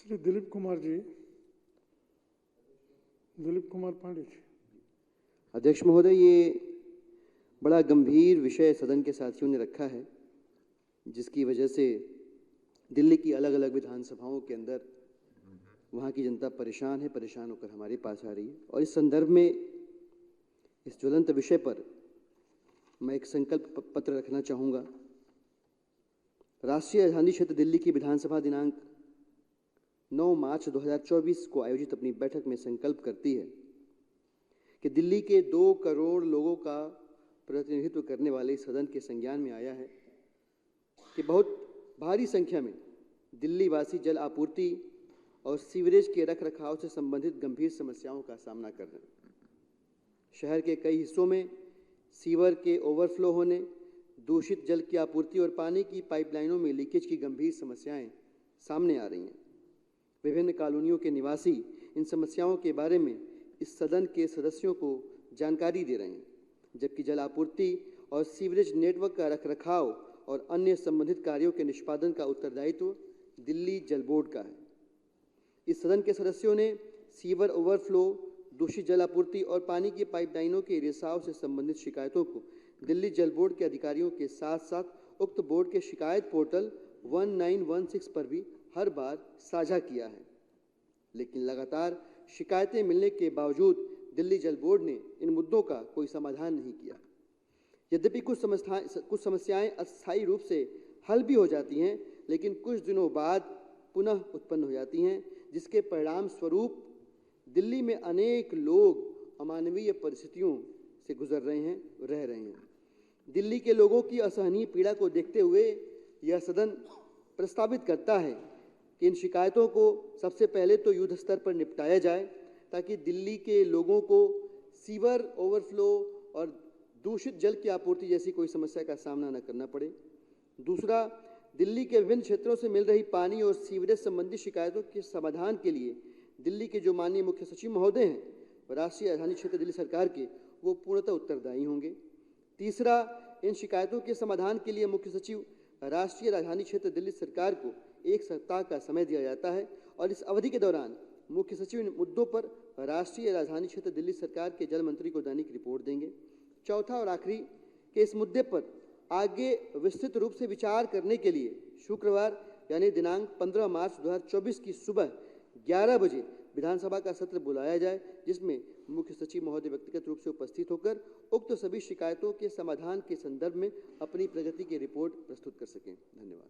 श्री दिलीप कुमार जी, दिलीप कुमार पांडे जी। अध्यक्ष महोदय, ये बड़ा गंभीर विषय सदन के साथियों ने रखा है, जिसकी वजह से दिल्ली की अलग अलग विधानसभाओं के अंदर वहाँ की जनता परेशान है, परेशान होकर हमारे पास आ रही है। और इस संदर्भ में इस ज्वलंत विषय पर मैं एक संकल्प पत्र रखना चाहूँगा। राष्ट्रीय राजधानी क्षेत्र दिल्ली की विधानसभा दिनांक 9 मार्च 2024 को आयोजित अपनी बैठक में संकल्प करती है कि दिल्ली के 2 करोड़ लोगों का प्रतिनिधित्व करने वाले इस सदन के संज्ञान में आया है कि बहुत भारी संख्या में दिल्ली वासी जल आपूर्ति और सीवरेज के रखरखाव से संबंधित गंभीर समस्याओं का सामना कर रहे हैं। शहर के कई हिस्सों में सीवर के ओवरफ्लो होने, दूषित जल की आपूर्ति और पानी की पाइपलाइनों में लीकेज की गंभीर समस्याएं सामने आ रही हैं। विभिन्न कॉलोनियों के निवासी इन समस्याओं के बारे में इस सदन के सदस्यों को जानकारी दे रहे हैं, जबकि जल आपूर्ति और सीवरेज नेटवर्क का रखरखाव और अन्य संबंधित कार्यों के निष्पादन का उत्तरदायित्व दिल्ली जल बोर्ड का है। इस सदन के सदस्यों ने सीवर ओवरफ्लो, दूषित जल आपूर्ति और पानी की पाइपलाइनों के रिसाव से संबंधित शिकायतों को दिल्ली जल बोर्ड के अधिकारियों के साथ साथ उक्त बोर्ड के शिकायत पोर्टल 1916 पर भी हर बार साझा किया है, लेकिन लगातार शिकायतें मिलने के बावजूद दिल्ली जल बोर्ड ने इन मुद्दों का कोई समाधान नहीं किया। यद्यपि कुछ समस्याएं अस्थायी रूप से हल भी हो जाती हैं, लेकिन कुछ दिनों बाद पुनः उत्पन्न हो जाती हैं, जिसके परिणाम स्वरूप दिल्ली में अनेक लोग अमानवीय परिस्थितियों से गुजर रहे हैं, रह रहे हैं। दिल्ली के लोगों की असहनीय पीड़ा को देखते हुए यह सदन प्रस्तावित करता है कि इन शिकायतों को सबसे पहले तो युद्ध स्तर पर निपटाया जाए, ताकि दिल्ली के लोगों को सीवर ओवरफ्लो और दूषित जल की आपूर्ति जैसी कोई समस्या का सामना न करना पड़े। दूसरा, दिल्ली के विभिन्न क्षेत्रों से मिल रही पानी और सीवरेज संबंधी शिकायतों के समाधान के लिए दिल्ली के जो माननीय मुख्य सचिव महोदय हैं राष्ट्रीय राजधानी क्षेत्र दिल्ली सरकार के, वो पूर्णतः उत्तरदायी होंगे। तीसरा, इन शिकायतों के समाधान के लिए मुख्य सचिव राष्ट्रीय राजधानी क्षेत्र दिल्ली सरकार को 1 सप्ताह का समय दिया जाता है और इस अवधि के दौरान मुख्य सचिव इन मुद्दों पर राष्ट्रीय राजधानी क्षेत्र दिल्ली सरकार के जल मंत्री को दैनिक रिपोर्ट देंगे। चौथा और आखिरी के इस मुद्दे पर आगे विस्तृत रूप से विचार करने के लिए शुक्रवार यानी दिनांक 15 मार्च 2024 की सुबह 11 बजे विधानसभा का सत्र बुलाया जाए, जिसमें मुख्य सचिव महोदय व्यक्तिगत रूप से उपस्थित होकर उक्त सभी शिकायतों के समाधान के संदर्भ में अपनी प्रगति की रिपोर्ट प्रस्तुत कर सकें। धन्यवाद।